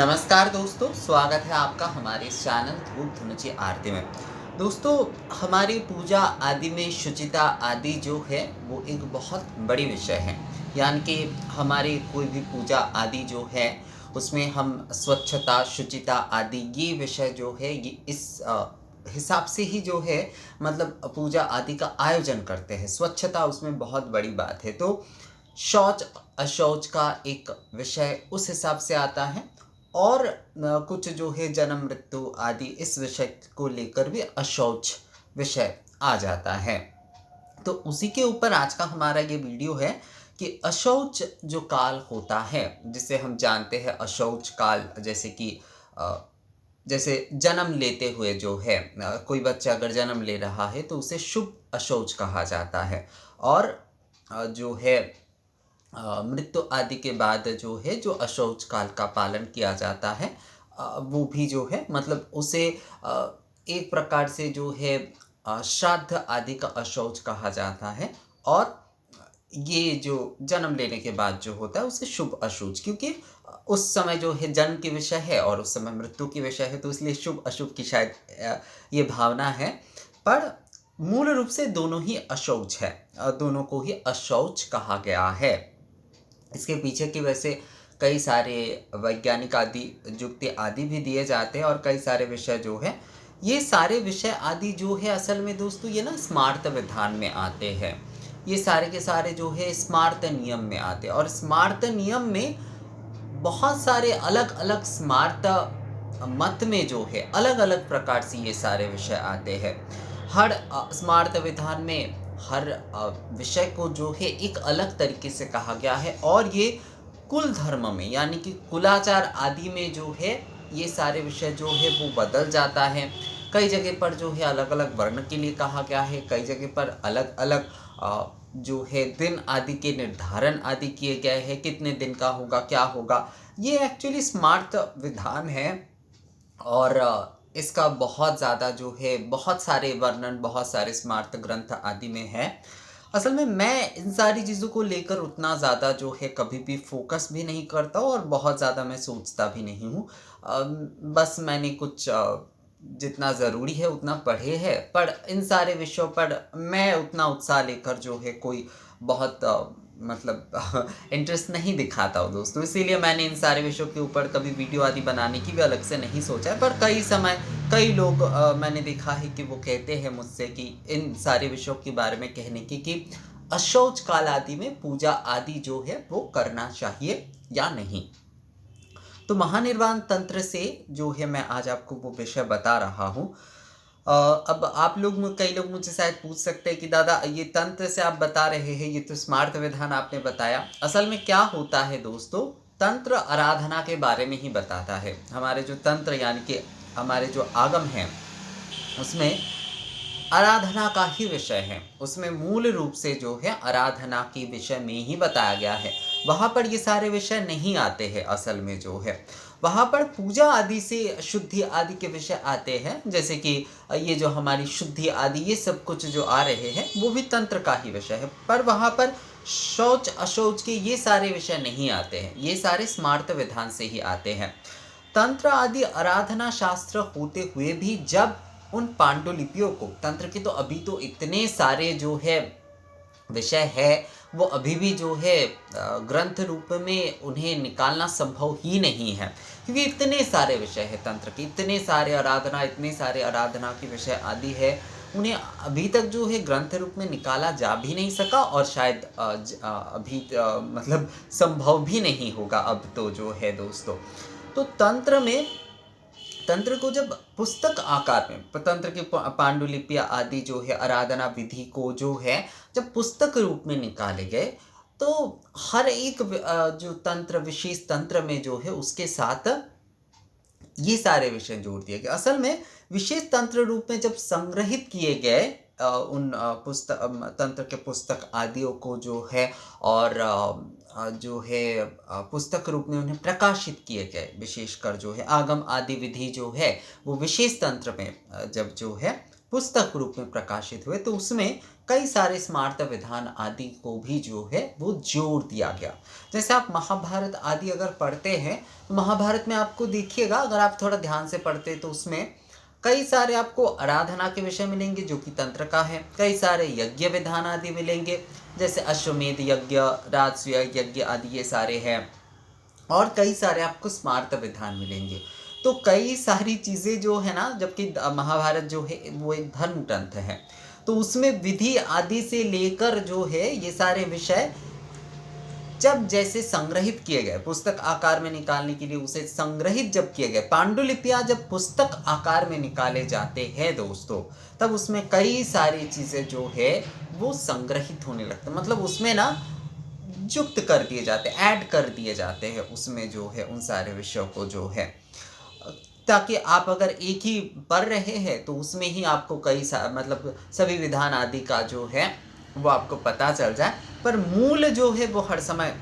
नमस्कार दोस्तों, स्वागत है आपका हमारे इस चैनल धूप धुनुची आरती में। दोस्तों, हमारी पूजा आदि में शुचिता आदि जो है वो एक बहुत बड़ी विषय है। यानी कि हमारी कोई भी पूजा आदि जो है उसमें हम स्वच्छता, शुचिता आदि ये विषय जो है ये इस हिसाब से ही जो है मतलब पूजा आदि का आयोजन करते हैं। स्वच्छता उसमें बहुत बड़ी बात है। तो शौच अशौच का एक विषय उस हिसाब से आता है और कुछ जो है जन्म मृत्यु आदि इस विषय को लेकर भी अशौच विषय आ जाता है। तो उसी के ऊपर आज का हमारा ये वीडियो है कि अशौच जो काल होता है जिसे हम जानते हैं अशौच काल, जैसे कि जैसे जन्म लेते हुए जो है कोई बच्चा अगर जन्म ले रहा है तो उसे शुभ अशौच कहा जाता है। और जो है मृत्यु आदि के बाद जो है जो अशौच काल का पालन किया जाता है वो भी जो है मतलब उसे एक प्रकार से जो है श्राद्ध आदि का अशौच कहा जाता है। और ये जो जन्म लेने के बाद जो होता है उसे शुभ अशुच, क्योंकि उस समय जो है जन्म की विषय है और उस समय मृत्यु की विषय है, तो इसलिए शुभ अशुभ की शायद ये भावना है। पर मूल रूप से दोनों ही अशौच है, दोनों को ही अशौच कहा गया है। इसके पीछे की वैसे कई सारे वैज्ञानिक आदि युक्ति आदि भी दिए जाते हैं और कई सारे विषय जो है ये सारे विषय आदि जो है असल में दोस्तों ये ना स्मार्त विधान में आते हैं। ये सारे के सारे जो है स्मार्त नियम में आते हैं और स्मार्त नियम में बहुत सारे अलग अलग स्मार्त मत में जो है अलग अलग प्रकार से ये सारे विषय आते हैं। हर स्मार्त विधान में हर विषय को जो है एक अलग तरीके से कहा गया है और ये कुल धर्म में यानी कि कुलाचार आदि में जो है ये सारे विषय जो है वो बदल जाता है। कई जगह पर जो है अलग अलग वर्ण के लिए कहा गया है, कई जगह पर अलग अलग जो है दिन आदि के निर्धारण आदि किए गए हैं, कितने दिन का होगा क्या होगा। ये एक्चुअली स्मार्त विधान है और इसका बहुत ज़्यादा जो है बहुत सारे वर्णन बहुत सारे स्मार्त ग्रंथ आदि में है। असल में मैं इन सारी चीज़ों को लेकर उतना ज़्यादा जो है कभी भी फोकस भी नहीं करता और बहुत ज़्यादा मैं सोचता भी नहीं हूँ। बस मैंने कुछ जितना ज़रूरी है उतना पढ़े है, पर इन सारे विषयों पर मैं उतना उत्साह लेकर जो है कोई बहुत मतलब इंटरेस्ट नहीं दिखाता हूँ दोस्तों। इसीलिए मैंने इन सारे विषयों के ऊपर कभी वीडियो आदि बनाने की भी अलग से नहीं सोचा है। पर कई लोग मैंने देखा है कि वो कहते हैं मुझसे कि इन सारे विषयों के बारे में कहने की कि अशौच काल आदि में पूजा आदि जो है वो करना चाहिए या नहीं। तो महानिर्वाण तंत्र से जो है मैं आज आपको वो विषय बता रहा हूँ। अब आप लोग कई लोग मुझसे शायद पूछ सकते हैं कि दादा ये तंत्र से आप बता रहे हैं, ये तो स्मार्त विधान आपने बताया। असल में क्या होता है दोस्तों, तंत्र आराधना के बारे में ही बताता है। हमारे जो तंत्र यानी कि हमारे जो आगम हैं उसमें आराधना का ही विषय है। उसमें मूल रूप से जो है आराधना के विषय में ही बताया गया है। वहाँ पर ये सारे विषय नहीं आते हैं। असल में जो है वहाँ पर पूजा आदि से शुद्धि आदि के विषय आते हैं, जैसे कि ये जो हमारी शुद्धि आदि ये सब कुछ जो आ रहे हैं वो भी तंत्र का ही विषय है। पर वहाँ पर शौच अशौच के ये सारे विषय नहीं आते हैं, ये सारे स्मार्त विधान से ही आते हैं। तंत्र आदि आराधना शास्त्र होते हुए भी जब उन पांडुलिपियों को, तंत्र के तो अभी तो इतने सारे जो है विषय है वो अभी भी जो है ग्रंथ रूप में उन्हें निकालना संभव ही नहीं है, क्योंकि इतने सारे विषय है तंत्र के, इतने सारे आराधना के विषय आदि है, उन्हें अभी तक जो है ग्रंथ रूप में निकाला जा भी नहीं सका और शायद अभी मतलब संभव भी नहीं होगा अब तो जो है दोस्तों। तो तंत्र को जब पुस्तक आकार में, तंत्र की पांडुलिपियाँ आदि जो है आराधना विधि को जो है जब पुस्तक रूप में निकाले गए तो हर एक जो तंत्र विशेष तंत्र में जो है उसके साथ ये सारे विषय जोड़ दिए गए। असल में विशेष तंत्र रूप में जब संग्रहित किए गए उन पुस्तक तंत्र के पुस्तक आदियों को जो है और जो है पुस्तक रूप में उन्हें प्रकाशित किए गए, विशेषकर जो है आगम आदि विधि जो है वो विशेष तंत्र में जब जो है पुस्तक रूप में प्रकाशित हुए, तो उसमें कई सारे स्मार्त विधान आदि को भी जो है वो जोड़ दिया गया। जैसे आप महाभारत आदि अगर पढ़ते हैं तो महाभारत में आपको देखिएगा, अगर आप थोड़ा ध्यान से पढ़ते तो उसमें कई सारे आपको आराधना के विषय मिलेंगे जो कि तंत्र का है, कई सारे यज्ञ विधान आदि मिलेंगे जैसे अश्वमेध यज्ञ, राजसूय यज्ञ आदि ये सारे हैं, और कई सारे आपको स्मार्त विधान मिलेंगे। तो कई सारी चीज़ें जो है ना, जबकि महाभारत जो है वो एक धर्म ग्रंथ है, तो उसमें विधि आदि से लेकर जो है ये सारे विषय जब जैसे संग्रहित किए गए, पुस्तक आकार में निकालने के लिए उसे संग्रहित जब किए गए, पांडुलिपियां जब पुस्तक आकार में निकाले जाते हैं दोस्तों, तब उसमें कई सारी चीज़ें जो है वो संग्रहित होने लगते, मतलब उसमें ना युक्त कर दिए जाते, ऐड कर दिए जाते हैं उसमें जो है उन सारे विषयों को जो है, ताकि आप अगर एक ही पढ़ रहे हैं तो उसमें ही आपको मतलब सभी विधान आदि का जो है वो आपको पता चल जाए, पर मूल जो है वो हर समय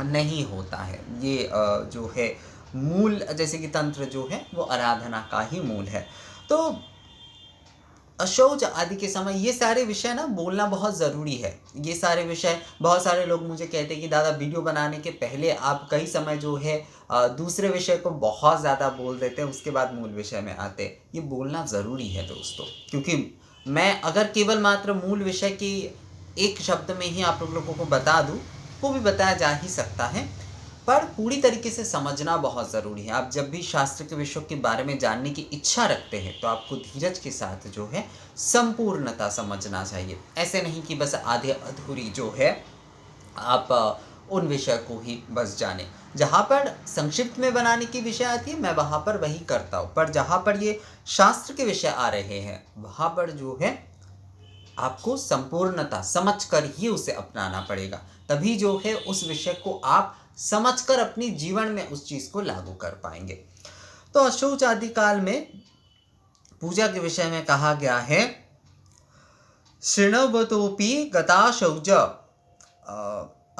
नहीं होता है। ये जो है मूल, जैसे कि तंत्र जो है वो आराधना का ही मूल है। तो अशौच आदि के समय ये सारे विषय ना बोलना बहुत ज़रूरी है। ये सारे विषय, बहुत सारे लोग मुझे कहते हैं कि दादा वीडियो बनाने के पहले आप कई समय जो है दूसरे विषय को बहुत ज़्यादा बोल देते हैं, उसके बाद मूल विषय में आते हैं। ये बोलना ज़रूरी है दोस्तों, क्योंकि मैं अगर केवल मात्र मूल विषय की एक शब्द में ही आप लोगों को बता दूँ, वो भी बताया जा ही सकता है, पर पूरी तरीके से समझना बहुत ज़रूरी है। आप जब भी शास्त्र के विषयों के बारे में जानने की इच्छा रखते हैं तो आपको धीरज के साथ जो है संपूर्णता समझना चाहिए। ऐसे नहीं कि बस आधे अधूरी जो है आप उन विषय को ही बस जाने। जहाँ पर संक्षिप्त में बनाने की विषय आती है मैं वहाँ पर वही करता हूँ, पर जहाँ पर ये शास्त्र के विषय आ रहे हैं वहाँ पर जो है आपको संपूर्णता समझकर ही उसे अपनाना पड़ेगा, तभी जो है उस विषय को आप समझकर अपनी जीवन में उस चीज़ को लागू कर पाएंगे। तो अशौच आदि काल में पूजा के विषय में कहा गया है, शृणवतोपि गता शौच,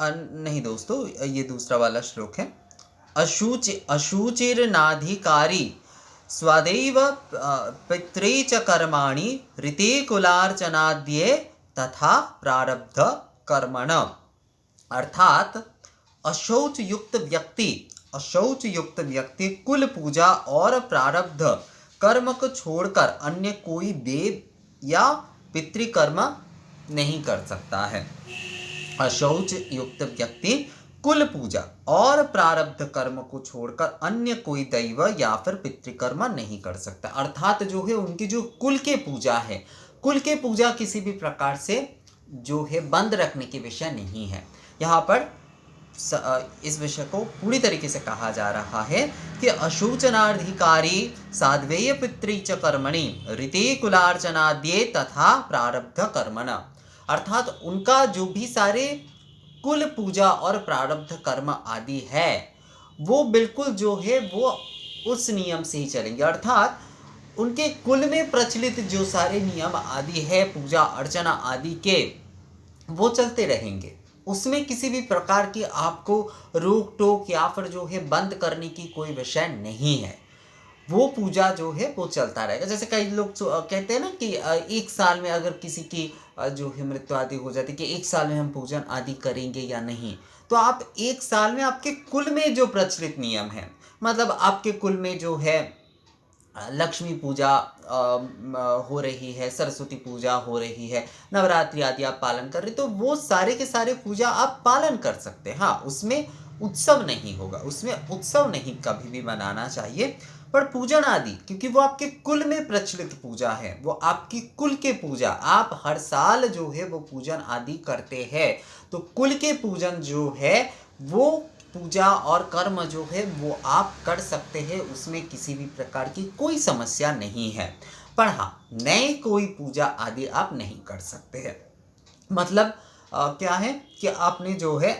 नहीं दोस्तों ये दूसरा वाला श्लोक है, अशुचिर्नाधिकारी स्वदैव पित्रे च कर्माणि ऋते कुलार्चनाद्ये तथा प्रारब्ध कर्मण। अर्थात अशौच युक्त व्यक्ति कुल पूजा और प्रारब्ध कर्म को छोड़कर अन्य कोई देव या पितृकर्म नहीं कर सकता है। अशौच युक्त व्यक्ति कुल पूजा और प्रारब्ध कर्म को छोड़कर अन्य कोई दैव या फिर पितृकर्म नहीं कर सकता। अर्थात जो है उनकी जो कुल के पूजा है, कुल के पूजा किसी भी प्रकार से जो है बंद रखने की विषय नहीं है। यहाँ पर इस विषय को पूरी तरीके से कहा जा रहा है कि अशुचनाधिकारी साध्वेय पितृ च कर्मणि ऋते कुलार्चनाद्ये तथा प्रारब्ध कर्मण। अर्थात उनका जो भी सारे कुल पूजा और प्रारब्ध कर्म आदि है वो बिल्कुल जो है वो उस नियम से ही चलेंगे। अर्थात उनके कुल में प्रचलित जो सारे नियम आदि है पूजा अर्चना आदि के, वो चलते रहेंगे। उसमें किसी भी प्रकार की आपको रोक टोक या फिर जो है बंद करने की कोई विषय नहीं है। वो पूजा जो है वो चलता रहेगा। जैसे कई लोग कहते हैं ना कि एक साल में अगर किसी की जो है मृत्यु आदि हो जाती है कि एक साल में हम पूजन आदि करेंगे या नहीं, तो आप एक साल में आपके कुल में जो प्रचलित नियम है, मतलब आपके कुल में जो है लक्ष्मी पूजा हो रही है, सरस्वती पूजा हो रही है, नवरात्रि आदि आप पालन कर रहे, तो वो सारे के सारे पूजा आप पालन कर सकते हैं। हाँ, उसमें उत्सव नहीं होगा, उसमें उत्सव नहीं कभी भी मनाना चाहिए, पर पूजन आदि क्योंकि वो आपके कुल में प्रचलित पूजा है, वो आपकी कुल के पूजा आप हर साल जो है वो पूजन आदि करते हैं, तो कुल के पूजन जो है वो पूजा और कर्म जो है वो आप कर सकते हैं, उसमें किसी भी प्रकार की कोई समस्या नहीं है। पर हाँ, नए कोई पूजा आदि आप नहीं कर सकते हैं। मतलब क्या है कि आपने जो है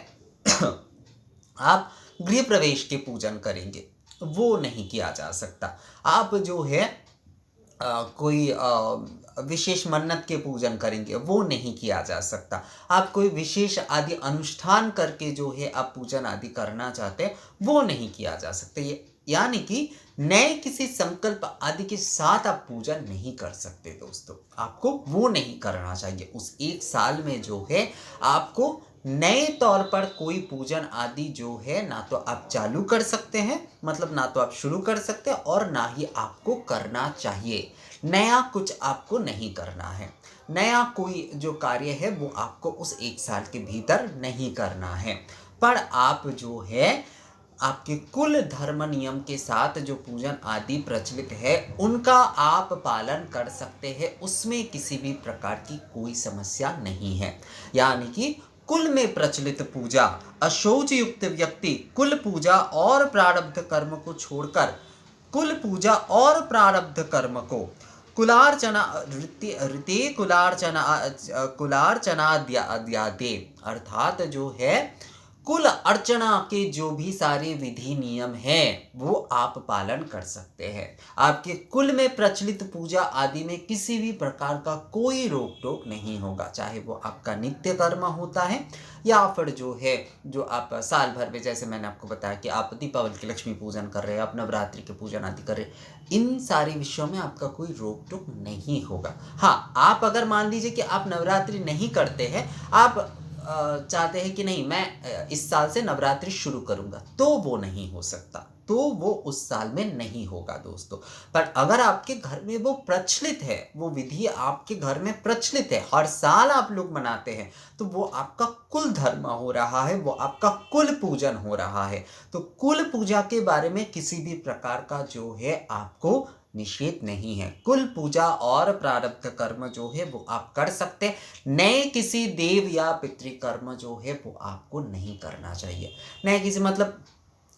आप गृह प्रवेश के पूजन करेंगे, वो नहीं किया जा सकता। आप जो है कोई विशेष मन्नत के पूजन करेंगे, वो नहीं किया जा सकता। आप कोई विशेष आदि अनुष्ठान करके जो है आप पूजन आदि करना चाहते हैं, वो नहीं किया जा सकता। ये यानी कि नए किसी संकल्प आदि के साथ आप पूजा नहीं कर सकते दोस्तों। आपको वो नहीं करना चाहिए। उस एक साल में जो है आपको नए तौर पर कोई पूजन आदि जो है ना तो आप चालू कर सकते हैं, मतलब ना तो आप शुरू कर सकते हैं और ना ही आपको करना चाहिए। नया कुछ आपको नहीं करना है। नया कोई जो कार्य है वो आपको उस एक साल के भीतर नहीं करना है। पर आप जो है आपके कुल धर्म नियम के साथ जो पूजन आदि प्रचलित है उनका आप पालन कर सकते हैं, उसमें किसी भी प्रकार की कोई समस्या नहीं है। यानी कि कुल में प्रचलित पूजा, अशौच युक्त व्यक्ति कुल पूजा और प्रारब्ध कर्म को छोड़कर कुल पूजा और प्रारब्ध कर्म को कुलार्चना ऋते कुलार्चनाद्यादे अर्थात जो है कुल अर्चना के जो भी सारे विधि नियम हैं वो आप पालन कर सकते हैं। आपके कुल में प्रचलित पूजा आदि में किसी भी प्रकार का कोई रोक टोक नहीं होगा, चाहे वो आपका नित्य कर्म होता है या फिर जो है जो आप साल भर में, जैसे मैंने आपको बताया कि आप दीपावली के लक्ष्मी पूजन कर रहे हैं, आप नवरात्रि के पूजन आदि कर रहे हैं, इन सारे विषयों में आपका कोई रोक टोक नहीं होगा। हाँ, आप अगर मान लीजिए कि आप नवरात्रि नहीं करते हैं, आप चाहते हैं कि नहीं मैं इस साल से नवरात्रि शुरू करूंगा, तो वो नहीं हो सकता, तो वो उस साल में नहीं होगा दोस्तों। पर अगर आपके घर में वो प्रचलित है, वो विधि आपके घर में प्रचलित है, हर साल आप लोग मनाते हैं, तो वो आपका कुल धर्म हो रहा है, वो आपका कुल पूजन हो रहा है। तो कुल पूजा के बारे में किसी भी प्रकार का जो है आपको निषेध नहीं है। कुल पूजा और प्रारब्ध कर्म जो है वो आप कर सकते हैं। नए किसी देव या पितृकर्म जो है वो आपको नहीं करना चाहिए। नए किसी मतलब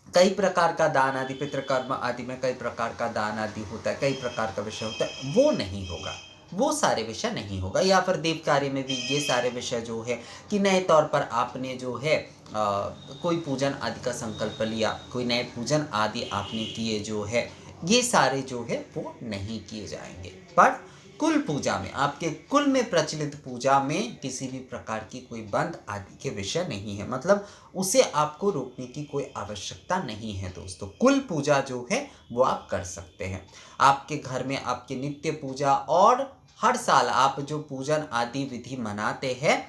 कई प्रकार का दान आदि, पितृकर्म आदि में कई प्रकार का दान आदि होता है, कई प्रकार का विषय होता है, वो नहीं होगा, वो सारे विषय नहीं होगा। या फिर देव कार्य में भी ये सारे विषय जो है कि नए तौर पर आपने जो है कोई पूजन आदि का संकल्प लिया, कोई नए पूजन आदि आपने किए जो है, ये सारे जो है वो नहीं किए जाएंगे। पर कुल पूजा में, आपके कुल में प्रचलित पूजा में किसी भी प्रकार की कोई बंद आदि के विषय नहीं है, मतलब उसे आपको रोकने की कोई आवश्यकता नहीं है दोस्तों। कुल पूजा जो है वो आप कर सकते हैं। आपके घर में आपकी नित्य पूजा और हर साल आप जो पूजन आदि विधि मनाते हैं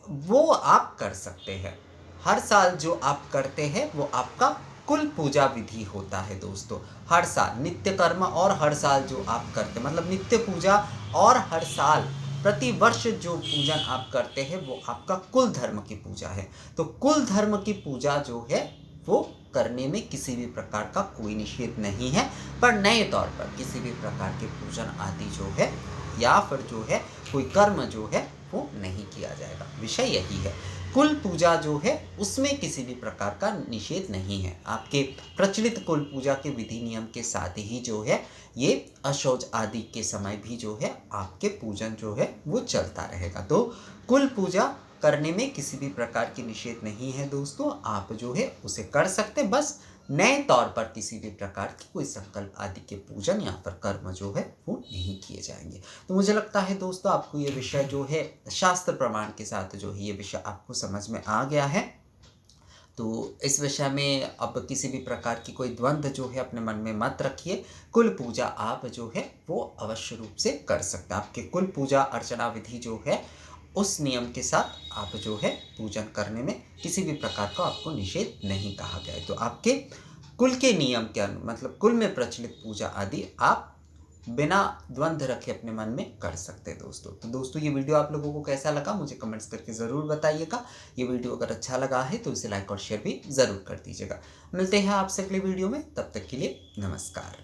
वो आप कर सकते हैं। हर साल जो आप करते हैं वो आपका कुल पूजा विधि होता है दोस्तों। हर साल नित्य कर्म और हर साल जो आप करते हैं, मतलब नित्य पूजा और हर साल प्रति वर्ष जो पूजन आप करते हैं वो आपका कुल धर्म की पूजा है। तो कुल धर्म की पूजा जो है वो करने में किसी भी प्रकार का कोई निषेध नहीं है। पर नए तौर पर किसी भी प्रकार के पूजन आदि जो है या फिर जो है कोई कर्म जो है वो नहीं किया जाएगा। विषय यही है। कुल पूजा जो है उसमें किसी भी प्रकार का निषेध नहीं है। आपके प्रचलित कुल पूजा के विधि नियम के साथ ही जो है ये अशौच आदि के समय भी जो है आपके पूजन जो है वो चलता रहेगा। तो कुल पूजा करने में किसी भी प्रकार की निषेध नहीं है दोस्तों। आप जो है उसे कर सकते, बस नए तौर पर किसी भी प्रकार की कोई संकल्प आदि के पूजन या फिर कर्म जो है वो नहीं किए जाएंगे। तो मुझे लगता है दोस्तों आपको ये विषय जो है शास्त्र प्रमाण के साथ जो है ये विषय आपको समझ में आ गया है। तो इस विषय में अब किसी भी प्रकार की कोई द्वंद्व जो है अपने मन में मत रखिए। कुल पूजा आप जो है वो अवश्य रूप से कर सकते हैं। आपके कुल पूजा अर्चना विधि जो है उस नियम के साथ आप जो है पूजन करने में किसी भी प्रकार का आपको निषेध नहीं कहा गया है। तो आपके कुल के नियम के मतलब कुल में प्रचलित पूजा आदि आप बिना द्वंद्व रखे अपने मन में कर सकते हैं दोस्तों। तो दोस्तों ये वीडियो आप लोगों को कैसा लगा मुझे कमेंट्स करके ज़रूर बताइएगा। ये वीडियो अगर अच्छा लगा है तो इसे लाइक और शेयर भी ज़रूर कर दीजिएगा। मिलते हैं आपसे अगले वीडियो में, तब तक के लिए नमस्कार।